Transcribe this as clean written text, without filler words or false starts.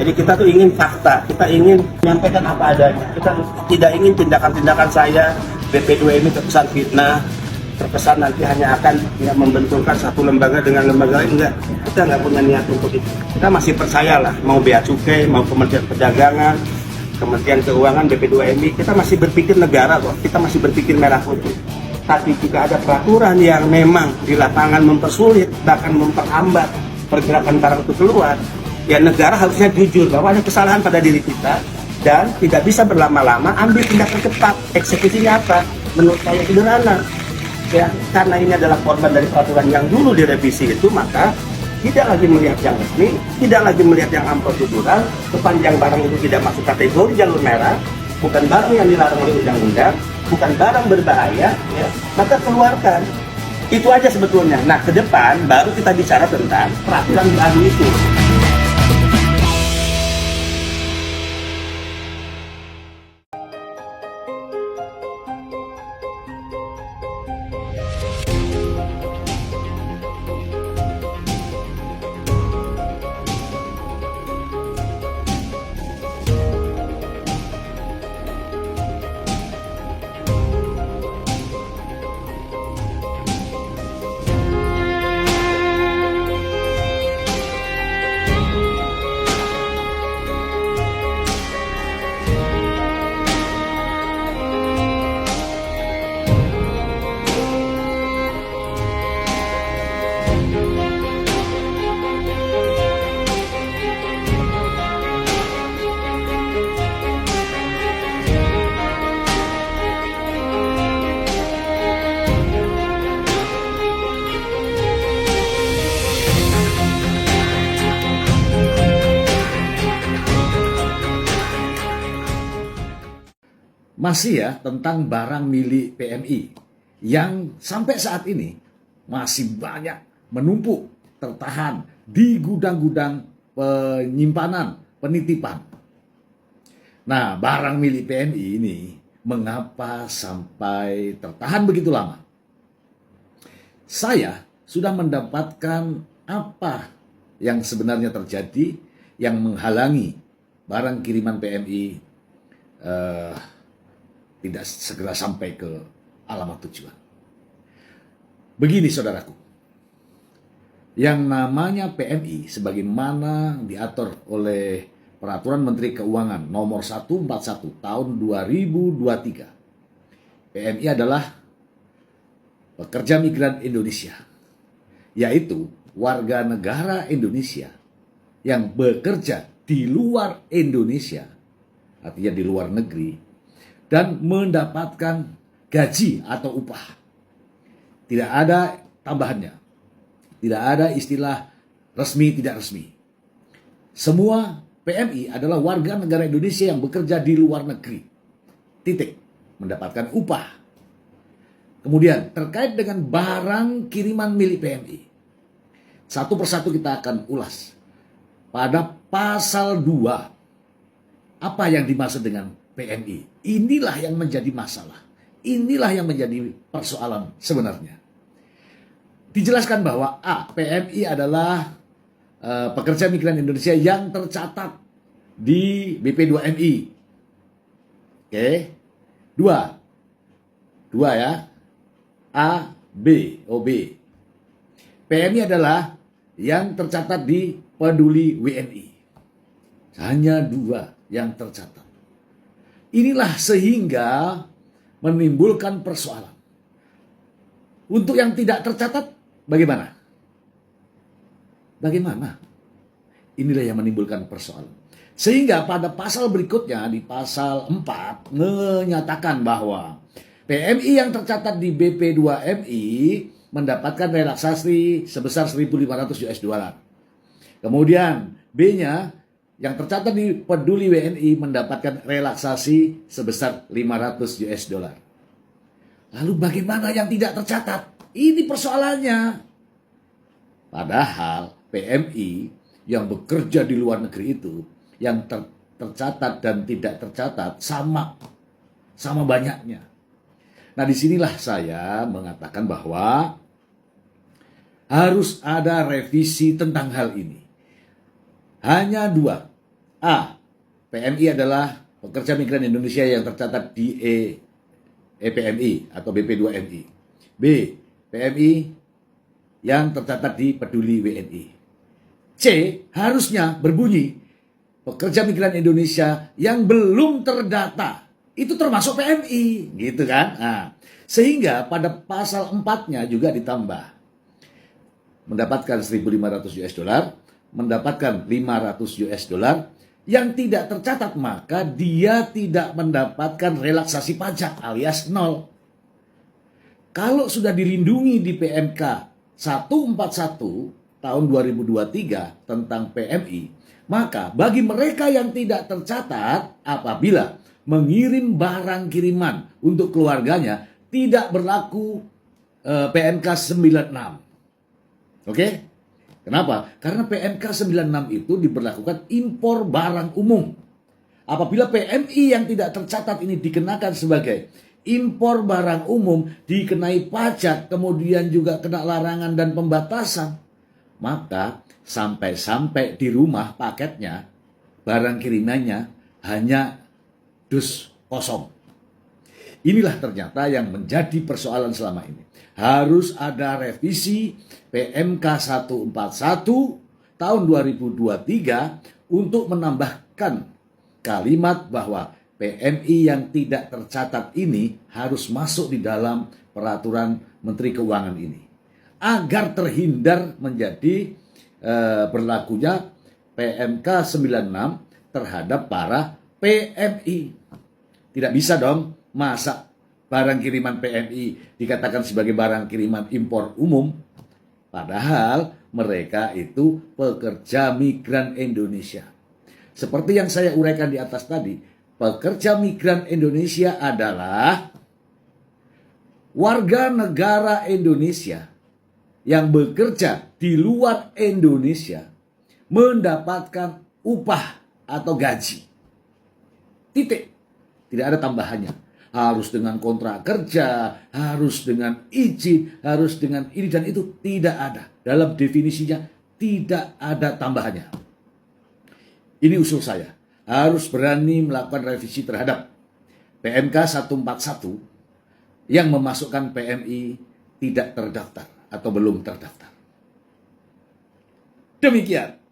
Jadi kita tuh ingin fakta, kita ingin menyampaikan apa adanya. Kita tidak ingin tindakan-tindakan saya BP2MI terkesan fitnah, terkesan nanti hanya akan membenturkan satu lembaga dengan lembaga lain. Enggak, kita nggak punya niat untuk itu. Kita masih percayalah, mau Bea Cukai, mau Kementerian Perdagangan, Kementerian Keuangan, BP2MI, kita masih berpikir negara kok, kita masih berpikir merah putih. Tapi jika ada peraturan yang memang di lapangan mempersulit, bahkan memperhambat pergerakan barang itu keluar, ya negara harusnya jujur bahwa ada kesalahan pada diri kita dan tidak bisa berlama-lama, ambil tindakan cepat. Eksekusinya apa? Menurut saya sederhana. Ya, karena ini adalah korban dari peraturan yang dulu direvisi itu, maka tidak lagi melihat yang resmi, tidak lagi melihat yang prosedural, sepanjang barang itu tidak masuk kategori jalur merah, bukan barang yang dilarang oleh undang-undang, bukan barang berbahaya, ya, maka keluarkan. Itu aja sebetulnya. Nah, ke depan baru kita bicara tentang peraturan baru itu. Masih ya tentang barang milik PMI yang sampai saat ini masih banyak menumpuk tertahan di gudang-gudang penyimpanan, penitipan. Nah, barang milik PMI ini mengapa sampai tertahan begitu lama? Saya sudah mendapatkan apa yang sebenarnya terjadi yang menghalangi barang kiriman PMI tidak segera sampai ke alamat tujuan. Begini saudaraku, yang namanya PMI sebagaimana diatur oleh Peraturan Menteri Keuangan nomor 141 tahun 2023. PMI adalah pekerja migran Indonesia, yaitu warga negara Indonesia yang bekerja di luar Indonesia, artinya di luar negeri, dan mendapatkan gaji atau upah. Tidak ada tambahannya. Tidak ada istilah resmi, tidak resmi. Semua PMI adalah warga negara Indonesia yang bekerja di luar negeri. Titik. Mendapatkan upah. Kemudian terkait dengan barang kiriman milik PMI. Satu persatu kita akan ulas. Pada pasal 2, apa yang dimaksud dengan PMI? Inilah yang menjadi masalah. Inilah yang menjadi persoalan sebenarnya. Dijelaskan bahwa PMI adalah pekerja migran Indonesia yang tercatat di BP2MI. Oke. Dua ya. A, B, OB. PMI adalah yang tercatat di Peduli WNI. Hanya 2 yang tercatat. Inilah sehingga menimbulkan persoalan. Untuk yang tidak tercatat, bagaimana? Bagaimana? Inilah yang menimbulkan persoalan. Sehingga pada pasal berikutnya, di pasal 4, menyatakan bahwa PMI yang tercatat di BP2MI mendapatkan relaksasi sebesar 1.500 US dollar. Kemudian B-nya yang tercatat di Peduli WNI mendapatkan relaksasi sebesar 500 US dollar. Lalu bagaimana yang tidak tercatat? Ini persoalannya. Padahal PMI yang bekerja di luar negeri itu, yang tercatat dan tidak tercatat sama banyaknya. Nah, disinilah saya mengatakan bahwa harus ada revisi tentang hal ini. Hanya 2. A. PMI adalah pekerja migran Indonesia yang tercatat di EPMI atau BP2MI. B. PMI yang tercatat di Peduli WNI. C. Harusnya berbunyi pekerja migran Indonesia yang belum terdata. Itu termasuk PMI, gitu kan? Nah, sehingga pada pasal 4-nya juga ditambah. Mendapatkan 1.500 US dollar, mendapatkan 500 US dollar, yang tidak tercatat maka dia tidak mendapatkan relaksasi pajak alias nol. Kalau sudah dilindungi di PMK 141 tahun 2023 tentang PMI, maka bagi mereka yang tidak tercatat apabila mengirim barang kiriman untuk keluarganya tidak berlaku PMK 96. Oke? Kenapa? Karena PMK 96 itu diberlakukan impor barang umum. Apabila PMI yang tidak tercatat ini dikenakan sebagai impor barang umum, dikenai pajak, kemudian juga kena larangan dan pembatasan, maka sampai-sampai di rumah paketnya, barang kirimannya hanya dus kosong. Inilah ternyata yang menjadi persoalan selama ini. Harus ada revisi PMK 141 tahun 2023 untuk menambahkan kalimat bahwa PMI yang tidak tercatat ini harus masuk di dalam peraturan Menteri Keuangan ini. Agar terhindar menjadi berlakunya PMK 96 terhadap para PMI. Tidak bisa dong masa barang kiriman PMI dikatakan sebagai barang kiriman impor umum, padahal mereka itu pekerja migran Indonesia. Seperti yang saya uraikan di atas tadi, pekerja migran Indonesia adalah warga negara Indonesia yang bekerja di luar Indonesia mendapatkan upah atau gaji. Titik. Tidak ada tambahannya. Harus dengan kontrak kerja, harus dengan izin, harus dengan ini dan itu. Tidak ada. Dalam definisinya tidak ada tambahannya. Ini usul saya. Harus berani melakukan revisi terhadap PMK 141 yang memasukkan PMI tidak terdaftar atau belum terdaftar. Demikian.